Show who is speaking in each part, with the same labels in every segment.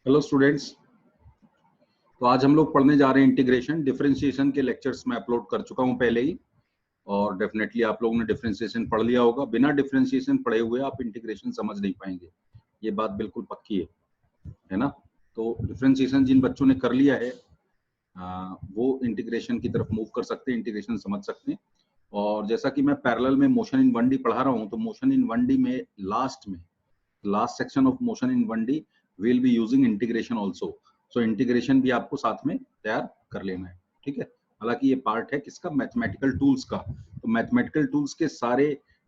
Speaker 1: Hello students, तो आज हम लोग पढ़ने जा रहे हैं इंटीग्रेशन। डिफरेंशिएशन के लेक्चर्स मैं अपलोड कर चुका हूं पहले ही, और डेफिनेटली आप लोगों ने डिफरेंशिएशन पढ़ लिया होगा। बिना डिफरेंशिएशन पढ़े हुए आप इंटीग्रेशन समझ नहीं पाएंगे, ये बात बिल्कुल पक्की है ना। तो डिफरेंशिएशन जिन बच्चों ने कर लिया है वो इंटीग्रेशन की तरफ मूव कर सकते हैं, इंटीग्रेशन समझ सकते हैं। और जैसा कि मैं पैरेलल में मोशन इन 1D पढ़ा रहा हूँ, तो मोशन इन 1D में last section of motion in 1D will be using integration also. So integration भी आपको साथ में तैयार कर लेना है, ठीक है। हालांकि ये पार्ट है किसका, मैथमेटिकल टूल्स का। तो मैथमेटिकल टूल्स के सारे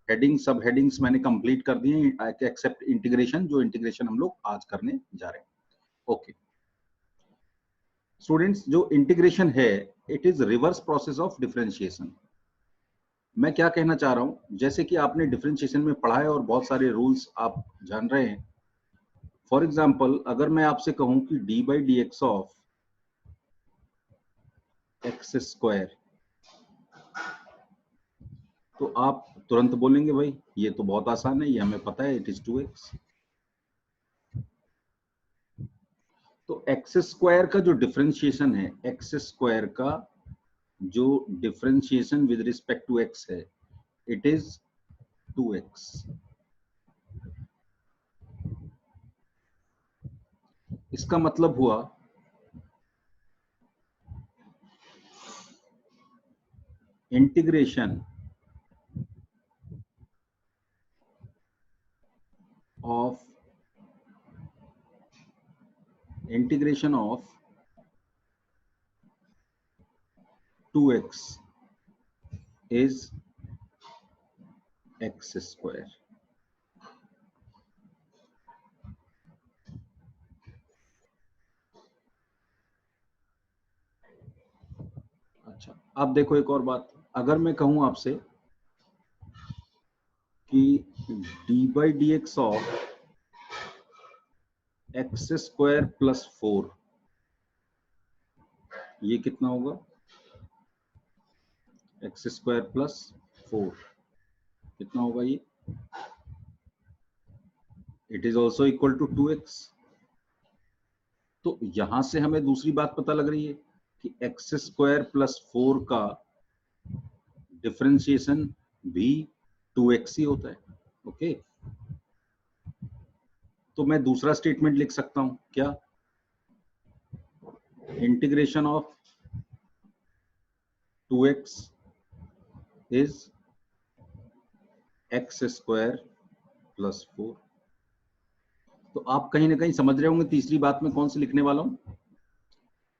Speaker 1: हेडिंग सब हेडिंग्स मैंने कंप्लीट कर दिए एक्सेप्ट इंटीग्रेशन, जो इंटीग्रेशन हम लोग आज करने जा रहे हैं। ओके स्टूडेंट्स, जो इंटीग्रेशन है it is reverse process of differentiation. मैं क्या कहना चाह रहा हूं, जैसे कि आपने डिफरेंशिएशन में पढ़ा है और बहुत सारे रूल्स आप जान रहे हैं। फॉर एग्जाम्पल, अगर मैं आपसे कहूं कि d by d x of x square, तो आप तुरंत बोलेंगे भाई ये तो बहुत आसान है, ये हमें पता है, इट इज 2x। तो एक्स स्क्वायर का जो डिफरेंशिएशन है, एक्स स्क्वायर का जो differentiation with respect to x है, इट इज 2x। इसका मतलब हुआ integration of 2x is x square। अच्छा, अब देखो एक और बात, अगर मैं कहूं आपसे कि d by d x of x square plus 4, ये कितना होगा, एक्स स्क्वायर प्लस 4 कितना होगा ये, it is also equal to 2x। तो यहां से हमें दूसरी बात पता लग रही है कि एक्स स्क्वायर प्लस 4 का डिफरेंशिएशन भी 2x ही होता है। ओके, तो मैं दूसरा स्टेटमेंट लिख सकता हूं क्या, integration of 2x is x square plus 4। तो आप कहीं ना कहीं समझ रहे होंगे तीसरी बात में कौन सी लिखने वाला हूं।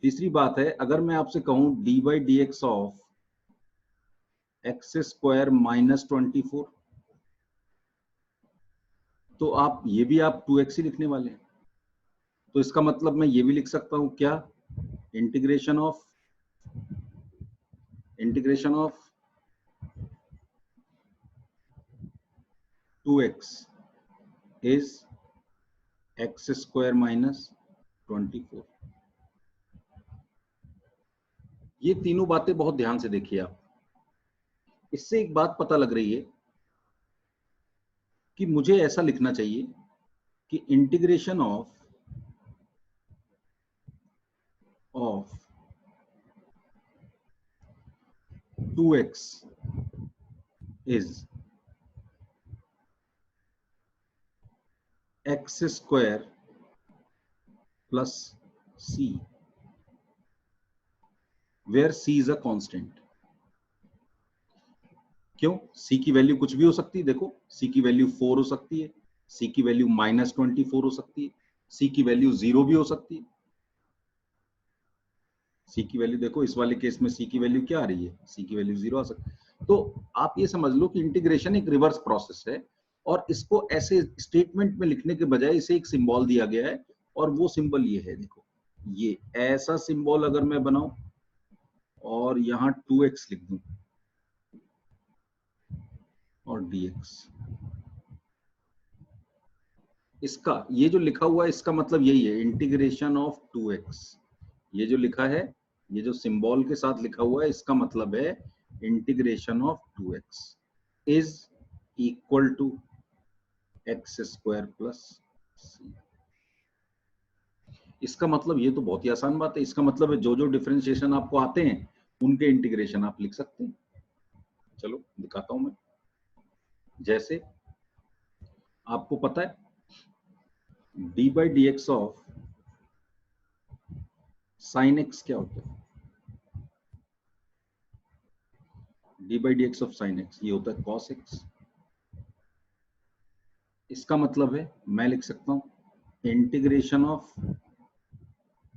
Speaker 1: तीसरी बात है, अगर मैं आपसे कहूं D by d x of x square minus 24, तो आप ये भी आप 2x ही लिखने वाले हैं। तो इसका मतलब मैं ये भी लिख सकता हूं क्या, integration of 2x is x square minus 24। ये तीनों बातें बहुत ध्यान से देखिए आप। इससे एक बात पता लग रही है कि मुझे ऐसा लिखना चाहिए कि integration of 2x is x square plus c, where c is a constant. क्यों, c की वैल्यू कुछ भी हो सकती है। देखो, c की वैल्यू 4 हो सकती है, c की वैल्यू माइनस 24 हो सकती है, c की वैल्यू 0 भी हो सकती है। c की वैल्यू देखो, इस वाले केस में c की वैल्यू क्या आ रही है, c की वैल्यू 0 आ सकती है। तो आप ये समझ लो कि इंटीग्रेशन एक रिवर्स प्रोसेस है, और इसको ऐसे स्टेटमेंट में लिखने के बजाय इसे एक सिंबल दिया गया है, और वो सिंबल ये है। देखो, ये ऐसा सिंबल अगर मैं बनाऊं और यहां 2x लिख दूं और dx, इसका ये जो लिखा हुआ है इसका मतलब यही है, इंटीग्रेशन ऑफ 2x। ये जो लिखा है, ये जो सिंबल के साथ लिखा हुआ है, इसका मतलब है integration of 2x is equal to x square plus c। इसका मतलब ये तो बहुत ही आसान बात है, इसका मतलब है जो जो डिफरेंशिएशन आपको आते हैं उनके इंटीग्रेशन आप लिख सकते हैं। चलो दिखाता हूं मैं। जैसे आपको पता है D by d x of sine x क्या होता है? D by d x of sine x ये होता है कॉस एक्स। इसका मतलब है मैं लिख सकता हूं integration of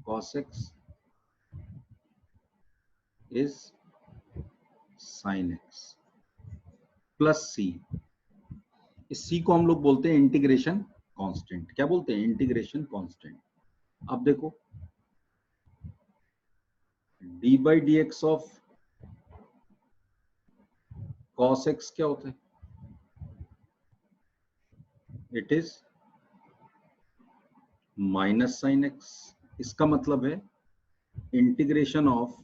Speaker 1: cos x is sin x plus c। इस c को हम लोग बोलते हैं इंटीग्रेशन कांस्टेंट। क्या बोलते हैं? Integration constant. अब देखो d by d x of cos x क्या होता है? It is minus sine x. इसका मतलब है integration of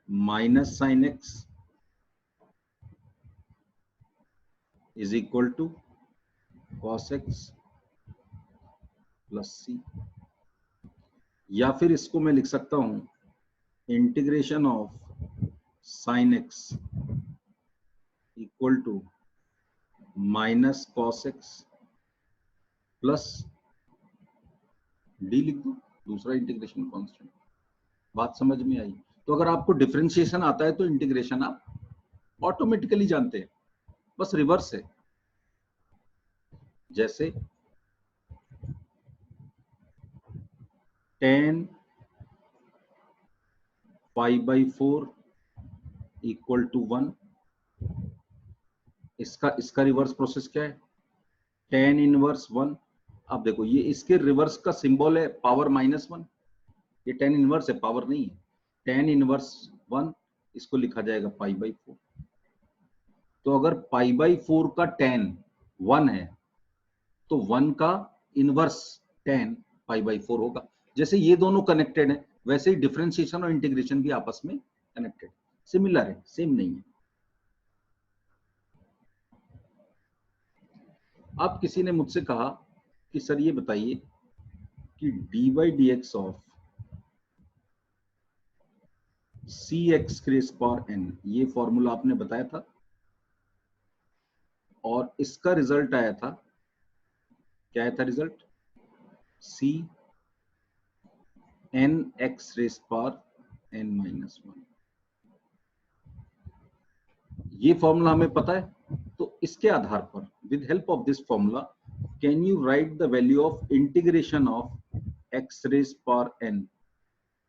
Speaker 1: minus sine x is equal to cos x plus c। या फिर इसको मैं लिख सकता हूं integration of sine x equal to minus cos x plus d लिख दो, दूसरा इंटीग्रेशन कांस्टेंट। बात समझ में आई? तो अगर आपको डिफरेंशिएशन आता है तो इंटीग्रेशन आप ऑटोमेटिकली जानते हैं, बस रिवर्स है। जैसे tan pi by 4 equal to 1। इसका रिवर्स प्रोसेस क्या है? tan inverse 1। अब देखो ये इसके रिवर्स का सिंबल है पावर -1। ये tan इनवर्स है, पावर नहीं है। tan इनवर्स 1 इसको लिखा जाएगा पाई बाई 4। तो अगर पाई बाई 4 का tan 1 है तो 1 का इनवर्स tan पाई बाई 4 होगा। जैसे ये दोनों कनेक्टेड है वैसे ही डिफरेंशिएशन और इंटीग्रेशन भी आपस में कनेक्टेड, सिमिलर है, सेम नहीं है। अब किसी ने मुझसे कहा कि सर ये बताइए कि d by d x of c x raise power n, ये फॉर्मूला आपने बताया था और इसका रिजल्ट आया था, क्या आया था result? C n x raise power n minus 1। ये फॉर्मूला हमें पता है, तो इसके आधार पर with help of this formula can you write the value of integration of x raise power n.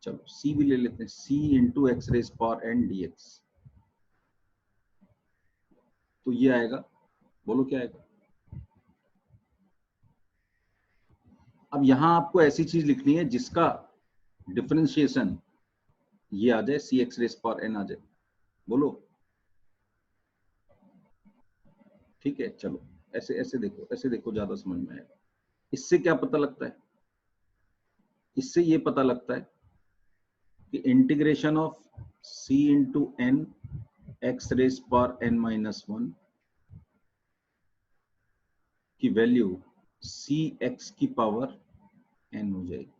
Speaker 1: चलो c भी ले लेते हैं, c into x raise power n d x. तो ये आएगा, बोलो क्या आएगा? अब यहां आपको ऐसी चीज लिखनी है जिसका डिफरेंशिएशन ये आ जाए, सी एक्स रेस पावर एन आ जाए। बोलो ठीक है। चलो ऐसे ऐसे देखो, ऐसे देखो, ज्यादा समझ में आएगा। इससे क्या पता लगता है? इससे ये पता लगता है कि integration of c into n x raise power n minus 1 की वैल्यू सी एक्स की पावर एन हो जाएगी।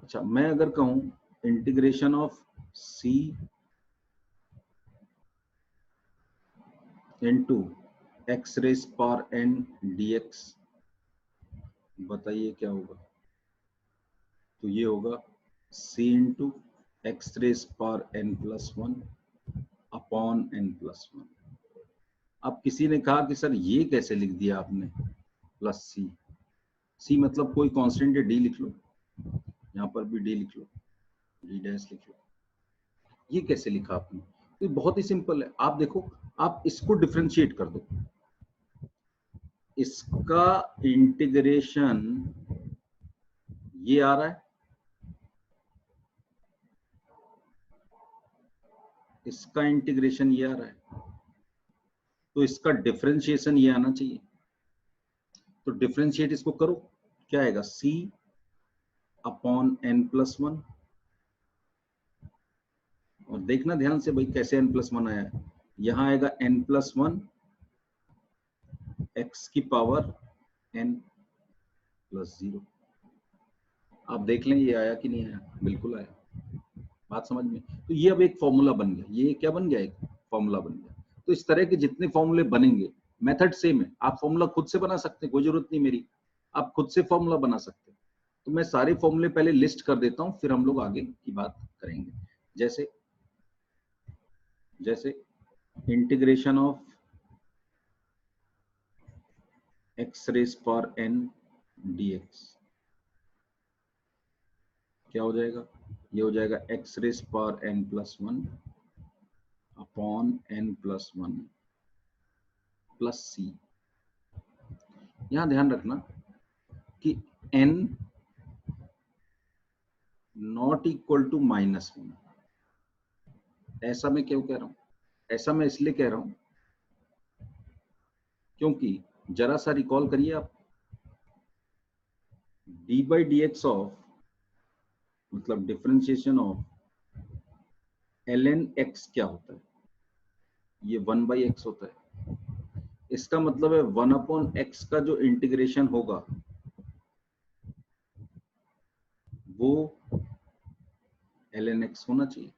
Speaker 1: अच्छा, मैं अगर कहूं integration of c into x raise power n dx, बताइए क्या होगा? तो ये होगा c into x raise power n plus 1 upon n plus 1। अब किसी ने कहा कि सर ये कैसे लिख दिया आपने प्लस सी? सी मतलब कोई कांस्टेंट है, डी लिख लो, यहाँ पर भी डी लिख लो, डी डैश लिख लो। ये कैसे लिखा आपने? तो बहुत ही सिंपल है। आप देखो, आप इसको डिफरेंशिएट कर दो, इसका इंटीग्रेशन ये आ रहा है, इसका इंटीग्रेशन ये आ रहा है, तो इसका डिफरेंशिएशन ये आना चाहिए। तो डिफरेंशिएट इसको करो, क्या आएगा? c upon n plus 1। और देखना ध्यान से भाई कैसे n प्लस 1 आया है। यहां आएगा n प्लस 1 एक्स की पावर n प्लस 0। आप देख लें ये आया कि नहीं आया, बिल्कुल आया। बात समझ में? तो ये अब एक फॉर्मूला बन गया, ये क्या बन गया, एक फॉर्मूला बन गया। तो इस तरह के जितने फॉर्मूले बनेंगे, मेथड सेम है, आप फॉर्मूला खुद से बना सकते हैं, कोई जरूरत नहीं मेरी, आप खुद से फॉर्मूला बना सकते हैं। तो मैं सारे फॉर्मूले पहले लिस्ट कर देता हूं, फिर हम लोग आगे की बात करेंगे। जैसे जैसे integration of x raise power n dx क्या हो जाएगा, ये हो जाएगा x raise power n plus 1 upon n plus 1 plus c। यहां ध्यान रखना कि n नॉट इक्वल टू -1। ऐसा मैं क्यों कह रहा हूं, ऐसा मैं इसलिए कह रहा हूं क्योंकि जरा सा रिकॉल करिए आप, D by d x of मतलब डिफरेंशिएशन ऑफ ln x क्या होता है, ये 1/x होता है। इसका मतलब है 1/x का जो इंटीग्रेशन होगा वो ln x होना चाहिए।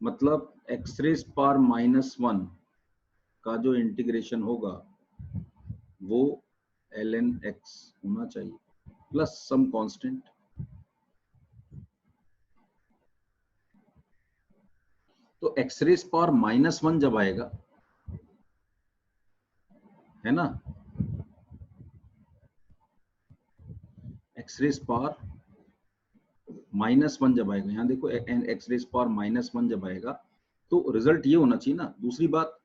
Speaker 1: मतलब x रेज पावर -1 का जो इंटीग्रेशन होगा वो ln x होना चाहिए प्लस सम कांस्टेंट। तो x रेज पावर -1 जब आएगा, है ना, x रेज पावर -1 जब आएगा, यहाँ देखो x रेज पावर -1 जब आएगा तो रिजल्ट ये होना चाहिए ना। दूसरी बात,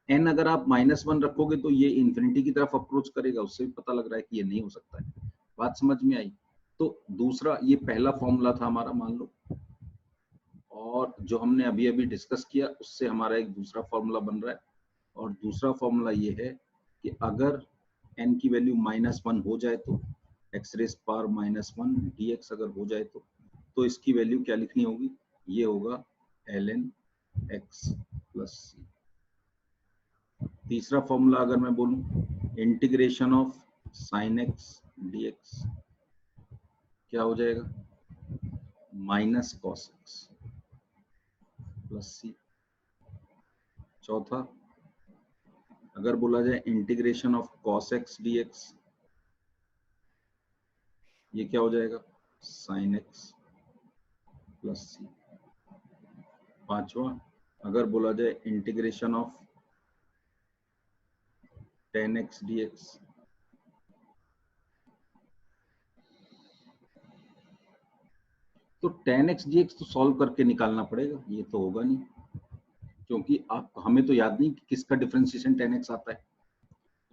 Speaker 1: n अगर आप -1 रखोगे तो ये इंफिनिटी की तरफ अप्रोच करेगा, उससे भी पता लग रहा है कि ये नहीं हो सकता है। बात समझ में आई? तो दूसरा, ये पहला फॉर्मूला था हमारा मान लो, और जो हमने अभी अभी डिस्कस किया उससे हमारा एक दूसरा फॉर्मूला बन रहा है। और दूसरा फॉर्मूला ये है कि अगर n की वैल्यू -1 हो जाए तो x रेज पावर -1 dx अगर हो जाए तो इसकी वैल्यू क्या लिखनी होगी, ये होगा ln x प्लस c। तीसरा फॉर्मूला अगर मैं बोलूं, integration of sign x dx क्या हो जाएगा, माइनस कॉस x प्लस सी। चौथा, अगर बोला जाए integration of cos x dx, ये क्या हो जाएगा, साइन x प्लस सी। पांचवा, अगर बोला जाए integration of tan x dx, तो tan x dx तो सॉल्व करके निकालना पड़ेगा, ये तो होगा नहीं, क्योंकि आप हमें तो याद नहीं कि किसका डिफरेंशिएशन tan x आता है।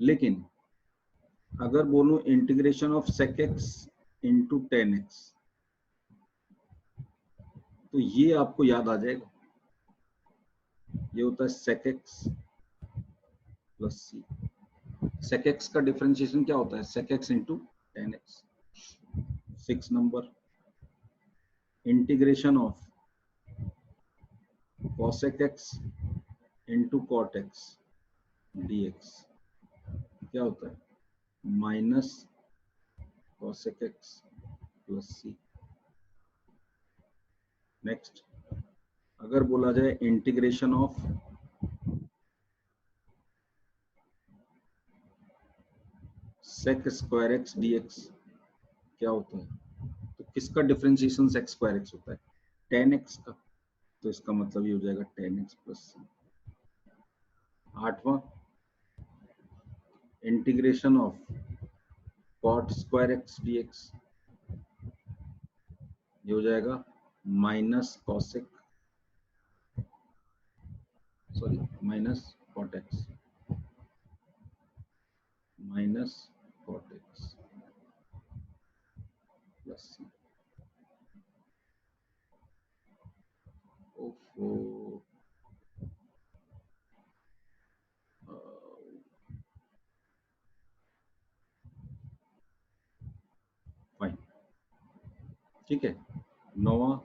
Speaker 1: लेकिन अगर बोलूं integration of sec x into tan x, तो ये आपको याद आ जाएगा, ये होता है sec x प्लस सी। sec x का डिफरेंशिएशन क्या होता है, sec x into tan x। 6 number, integration of cosec x into cot x dx क्या होता है, माइनस cosec x प्लस सी। नेक्स्ट, अगर बोला जाए integration of sec square x dx क्या होता है, तो किसका डिफरेंशिएशन sec स्क्वायर x होता है, tan x का, तो इसका मतलब ये हो जाएगा tan x प्लस सी। आठवां, integration of cot square x dx, ये हो जाएगा minus cosec sorry minus cot x minus cot x plus C. ओफो, फाइन, ठीक है। नौवां,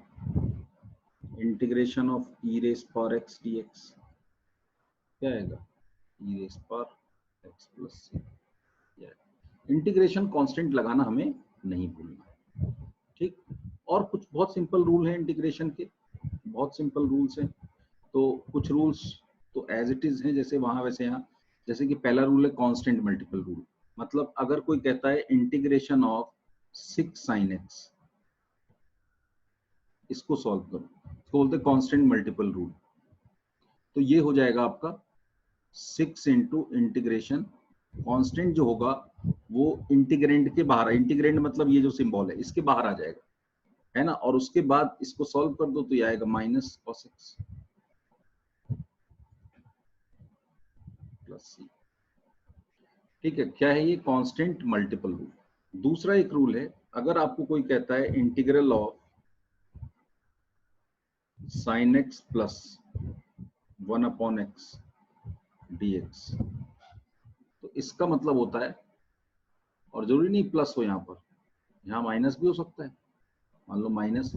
Speaker 1: integration of e raise power x dx क्या आएगा, e raise power x plus C. Integration constant लगाना हमें नहीं भूलना, ठीक। और कुछ बहुत सिंपल रूल है इंटीग्रेशन के, बहुत सिंपल रूल्स हैं। तो कुछ रूल्स तो एज इट इज हैं, जैसे वहां वैसे यहाँ। जैसे कि पहला रूल है कांस्टेंट मल्टीपल रूल, मतलब अगर कोई कहता है इंटीग्रेशन ऑफ 6 sin x, इसको सॉल्व करो, इसको बोलते हैं कांस्टेंट मल्टीपल रूल। तो ये हो जाएगा आपका 6 इंटू इंटीग्रेशन, कांस्टेंट जो होगा वो इंटीग्रेंड के बाहर, इंटीग्रेंड मतलब ये जो सिंबल है इसके बाहर आ जाएगा, है ना। और उसके बाद इसको सॉल्व कर दो तो ये आएगा minus cos x plus c। ठीक है, क्या है ये? Constant multiple rule. दूसरा एक रूल है, अगर आपको कोई कहता है integral of sin x plus 1/x dx, तो इसका मतलब होता है, और जरूरी नहीं प्लस हो, यहाँ पर यहाँ माइनस भी हो सकता है, मान लो माइनस,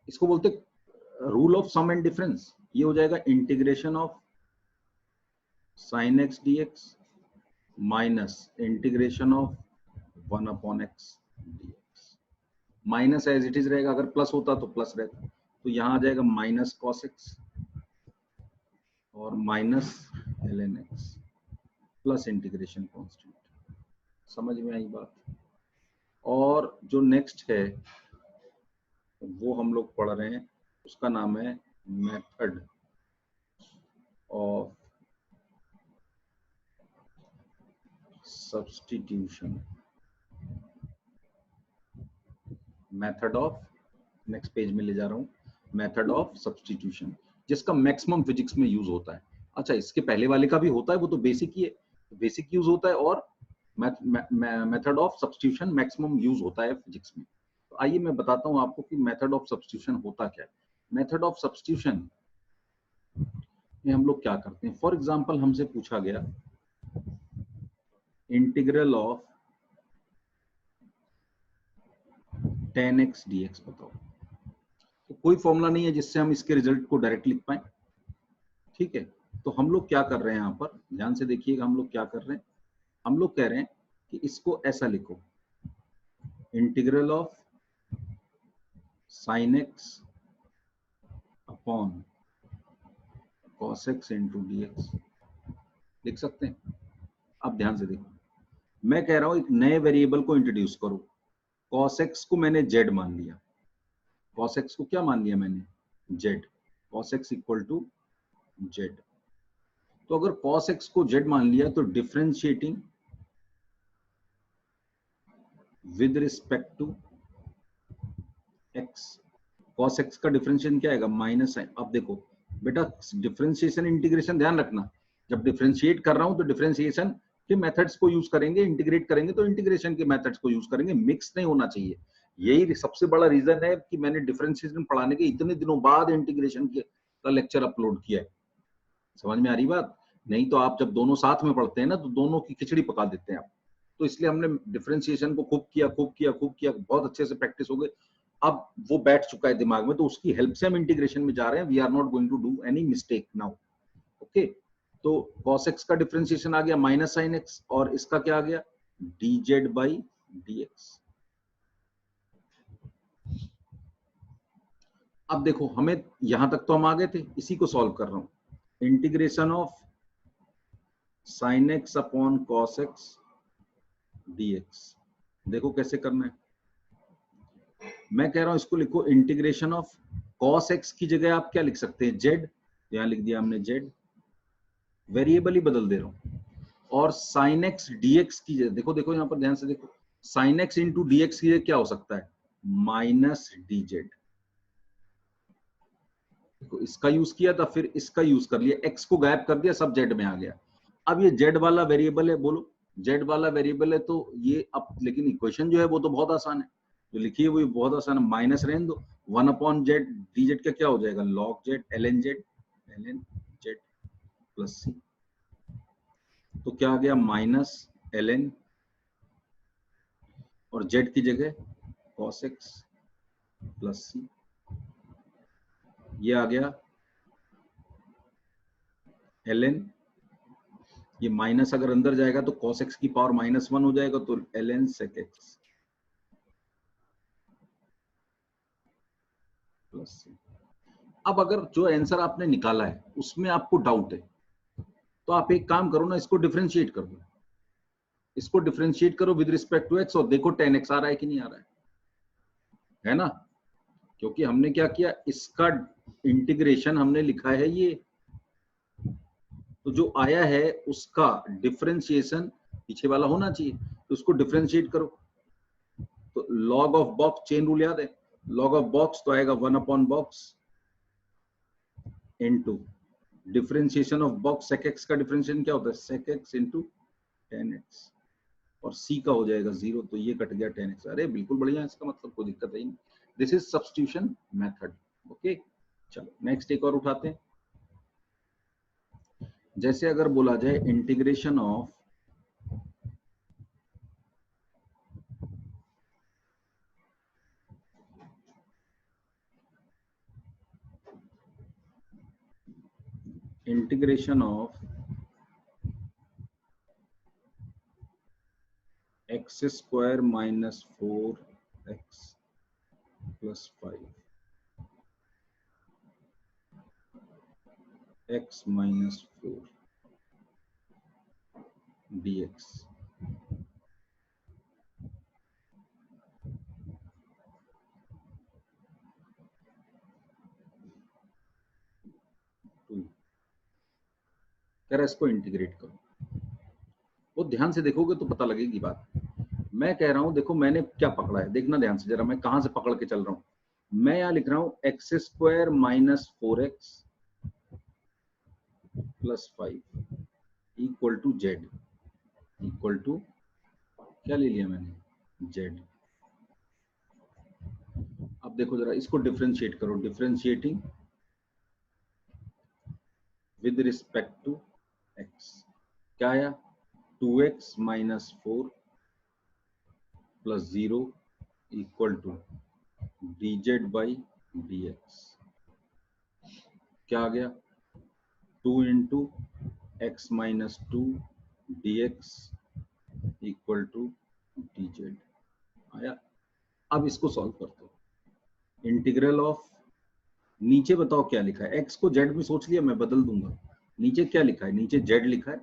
Speaker 1: इसको बोलते rule of sum and difference. ये हो जाएगा integration of sin x dx minus integration of 1/x dx। Minus as it is रहेगा, अगर प्लस होता तो प्लस रहता, तो यहाँ आ जाएगा माइनस cos x और minus ln x plus integration constant. समझ में आई बात? और जो नेक्स्ट है वो हम लोग पढ़ रहे हैं, उसका नाम है method of substitution. Method of, next page में ले जा रहा हूं, मेथड ऑफ सब्स्टिट्यूशन, जिसका मैक्सिमम फिजिक्स में यूज होता है। अच्छा, इसके पहले वाले का भी होता है, वो तो बेसिक ही है, बेसिक यूज होता है, और method of substitution maximum use होता है फिजिक्स में। तो आइए मैं बताता हूं आपको कि मेथड ऑफ सब्स्टिट्यूशन होता क्या है। मेथड ऑफ सब्स्टिट्यूशन में हम लोग क्या करते हैं, फॉर एग्जांपल हमसे पूछा गया integral of tan x dx बताओ, तो कोई फॉर्मूला नहीं है जिससे हम इसके रिजल्ट को डायरेक्ट लिख पाए, ठीक है। तो हम लोग क्या कर रहे हैं, यहाँ पर ध्यान से देखिएगा, हम लोग क्या कर रहे हैं, हम लोग कह रहे हैं कि इसको ऐसा लिखो, integral of sin x upon cos x into dx लिख सकते हैं। अब ध्यान से देखो, मैं कह रहा हूं एक नए वेरिएबल को इंट्रोड्यूस करो। cos x को मैंने z मान लिया, cos x को क्या मान लिया मैंने? z। cos x equal to z। तो अगर cos x को z मान लिया तो differentiating with respect to x, cos x का डिफरेंशिएशन क्या आएगा? Minus sine. अब देखो बेटा, डिफरेंशिएशन इंटीग्रेशन ध्यान रखना, जब डिफरेंशिएट कर रहा हूं तो डिफरेंशिएशन के मेथड्स को यूज करेंगे, इंटीग्रेट करेंगे तो इंटीग्रेशन के मेथड्स को यूज करेंगे, मिक्स नहीं होना चाहिए। यही सबसे बड़ा रीजन है कि मैंने डिफरेंशिएशन पढ़ाने के इतने दिनों बाद इंटीग्रेशन का लेक्चर अपलोड किया है। समझ में आ रही बात? नहीं तो आप जब दोनों साथ में पढ़ते हैं ना, तो दोनों की खिचड़ी पका देते हैं आप। तो इसलिए हमने डिफरेंशिएशन को खूब किया, खूब किया, खूब किया, बहुत अच्छे से प्रैक्टिस हो गई, अब वो बैठ चुका है दिमाग में, तो उसकी हेल्प से हम इंटीग्रेशन में जा रहे हैं। We are not going to do any mistake now, okay. तो cos x का डिफरेंशिएशन आ गया माइनस साइन x, और इसका क्या आ गया? dz by dx। अब देखो, हमें यहां तक तो हम आ गए थे, इसी को सॉल्व कर रहा हूं। Integration of sin x upon cos x dx, देखो कैसे करना है। मैं कह रहा हूं इसको लिखो इंटीग्रेशन ऑफ cos x की जगह आप क्या लिख सकते हैं? z, यहां लिख दिया हमने z, वेरिएबल ही बदल दे रहा हूं। और sin x dx की जगह देखो, देखो यहां पर ध्यान से देखो, sin x इंटू dx की जगह क्या हो सकता है? Minus dz। देखो, इसका यूज किया था, फिर इसका यूज कर लिया, x को गायब कर दिया, सब z में आ गया। अब ये z वाला वेरिएबल है, बोलो z वाला वेरिएबल है, तो ये अब लेकिन इक्वेशन जो है वो तो बहुत आसान है, जो लिखी है वो बहुत आसान है, माइनस रहने दो, 1/z dz का क्या हो जाएगा? log z ln z plus C. तो क्या आ गया? माइनस ln, और z की जगह cos x प्लस सी, ये आ गया ln, ये माइनस अगर अंदर जाएगा तो cos x की पावर -1 हो जाएगा, तो ln sec x प्लस। अब अगर जो आंसर आपने निकाला है उसमें आपको डाउट है, तो आप एक काम करो ना, इसको डिफरेंशिएट कर दो, इसको डिफरेंशिएट करो विद रिस्पेक्ट टू x और देखो tan x आ रहा है कि नहीं आ रहा है ना? क्योंकि हमने क्या किया, इसका इंटीग्रेशन हमने लिखा है ये, तो जो आया है उसका डिफरेंशिएशन पीछे वाला होना चाहिए, तो उसको डिफरेंशिएट करो। तो log of box, chain rule याद है, लॉग ऑफ बॉक्स तो आएगा 1/box into differentiation of box sec x का डिफरेंशिएशन क्या होता है, sec x into tan x, और c का हो जाएगा 0, तो ये कट गया tan x। अरे बिल्कुल बढ़िया, इसका मतलब कोई दिक्कत है नहीं। This is substitution method. Okay, चलो नेक्स्ट एक और उठाते हैं। जैसे अगर बोला जाए integration of x square minus 4x plus 5 x minus 4 dx। कह रहा है इसको इंटीग्रेट करो, वो ध्यान से देखोगे तो पता लगेगी बात। मैं कह रहा हूं देखो मैंने क्या पकड़ा है, देखना ध्यान से जरा, मैं कहां से पकड़ के चल रहा हूं। मैं यहां लिख रहा हूं x square minus 4x plus 5 equal to z, equal to क्या ले लिया मैंने, जेड। अब देखो जरा इसको डिफरेंशिएट करो, differentiating with respect to x, क्या आया, 2x minus 4 plus 0 equal to dz by dx। क्या आ गया, 2 into x minus 2 dx equal to dz आया। अब इसको सॉल्व करते हो, इंटीग्रल ऑफ, नीचे बताओ क्या लिखा है, x को z में सोच लिया, मैं बदल दूंगा, नीचे क्या लिखा है, नीचे z लिखा है,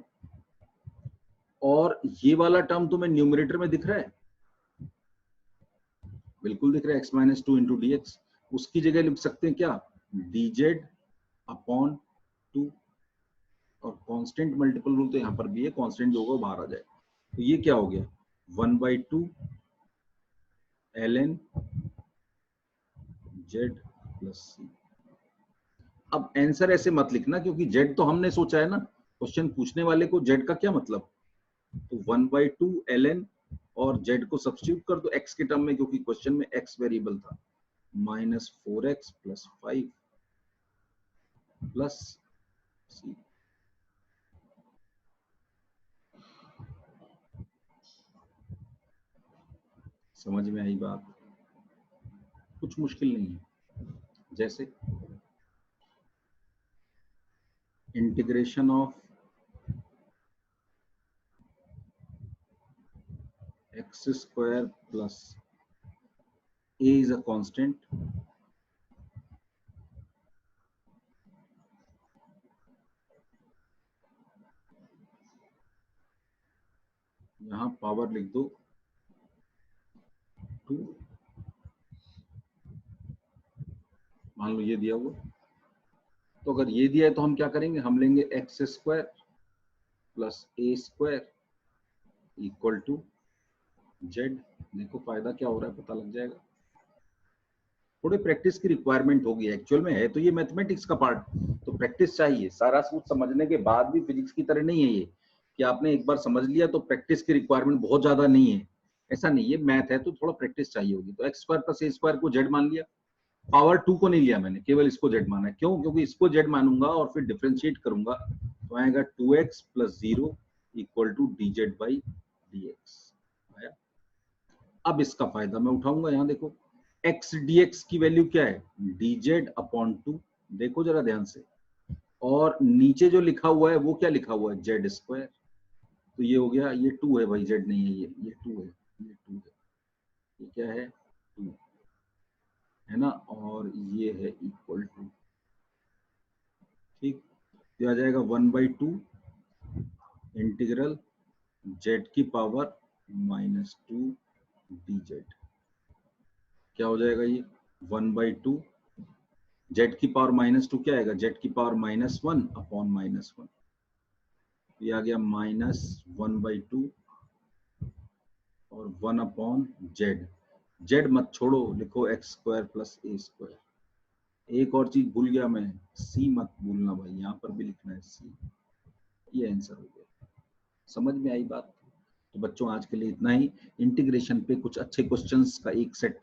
Speaker 1: और ये वाला टर्म तुम्हें न्यूमरेटर में दिख रहा है, बिल्कुल दिख रहा है, x minus 2 into D x. उसकी जगह लिख सकते हैं क्या, dz अपॉन 2, और कांस्टेंट मल्टीपल रूल तो यहाँ पर भी है, कांस्टेंट जो होगा वो बाहर आ जाए, तो ये क्या हो गया, 1/2 ln z प्लस c। अब आंसर ऐसे मत लिखना, क्योंकि z तो हमने सोचा है ना, क्वेश्चन पूछने वाले को z का क्या मतलब, तो 1/2 ln और z को सब्स्टिट्यूट कर दो x के टर्म में, क्योंकि क्वेश्चन में x वेरिएबल था, minus 4x plus 5 plus c। समझ में आई बात, कुछ मुश्किल नहीं है। जैसे integration of x square plus a is a constant, यहां पावर लिख दो 2, मान लो ये दिया हुआ, तो अगर ये दिया है तो हम क्या करेंगे, हम लेंगे x square plus a square equal to z. देखो फायदा क्या हो रहा है पता लग जाएगा, थोड़े प्रैक्टिस की रिक्वायरमेंट होगी, एक्चुअल में है तो ये मैथमेटिक्स का पार्ट, तो प्रैक्टिस चाहिए, सारा कुछ समझने के बाद भी फिजिक्स की तरह नहीं है ये कि आपने एक बार समझ लिया तो प्रैक्टिस की रिक्वायरमेंट बहुत ज्यादा नहीं है, ऐसा नहीं, ये मैथ है तो थोड़ा प्रैक्टिस चाहिए होगी। तो x square plus a square को जेड मान लिया, पावर 2 को नहीं लिया मैंने, केवल इसको जेड माना है, क्यों, क्योंकि इसको जेड मानूंगा और फिर डिफरेंशिएट करूंगा तो आएगा 2x plus 0 equal to dz by dx आया। अब इसका फायदा मैं उठाऊंगा, यहाँ देखो x dx की वैल्यू क्या है, dz अपॉन 2, देखो जरा ध्यान से, और नीचे जो लिखा हुआ है वो क्या लिखा हुआ है, जेड स्क्वायर, तो ये हो गया, ये 2 है भाई, z नहीं है, ये 2 है, ये 2 है, ये क्या है 2 है ना, और ये है इक्वल टू, ठीक, ये आ जाएगा 1/2 इंटीग्रल z की पावर -2 dz। क्या हो जाएगा ये 1/2 z की पावर -2 क्या आएगा, z की पावर -1 अपॉन -1, ये आ गया -1/2 और 1 अपॉन z मत छोड़ो, लिखो x² + a²। एक और चीज भूल गया मैं, c मत भूलना भाई, यहाँ पर भी लिखना है c। ये आंसर हो गया। समझ में आई बात? तो बच्चों आज के लिए इतना ही। इंटीग्रेशन पे कुछ अच्छे क्वेश्चंस का एक सेट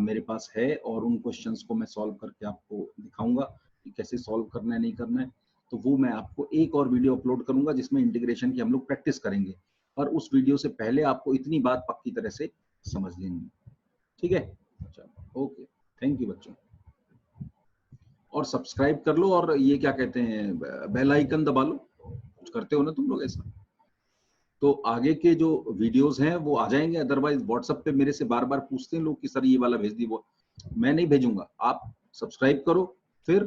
Speaker 1: मेरे पास है, और उन क्वेश्चंस को मैं सॉल्व करके आपको दिखाऊंगा कि कैसे सॉल्व करना है, नहीं करना है। तो वो मैं आपको एक और वीडियो अपलोड करूंगा जिसमें इंटीग्रेशन की हम लोग प्रैक्टिस करेंगे, और उस वीडियो से पहले आपको इतनी बात पक्की तरह से समझ लेनी है, ठीक है? चलो ओके, थैंक यू बच्चों, और सब्सक्राइब कर लो, और ये क्या कहते हैं, बेल आइकन दबा लो, कुछ करते हो ना तुम लोग ऐसा, तो आगे के जो वीडियोस हैं वो आ जाएंगे। अदरवाइज व्हाट्सएप पे मेरे से बार बार पूछते हैं लोग कि सर ये वाला भेज दी, वो मैं नहीं भेजूंगा। आप सब्सक्राइब करो, फिर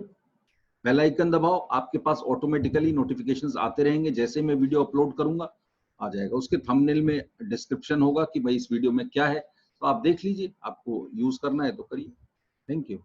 Speaker 1: बेल आइकन दबाओ, आपके पास ऑटोमेटिकली नोटिफिकेशंस आते रहेंगे, जैसे मैं वीडियो अपलोड करूंगा आ जाएगा। उसके थंबनेल में डिस्क्रिप्शन होगा कि भाई इस वीडियो में क्या है, तो आप देख लीजिए, आपको यूज करना है तो करिए। Thank you.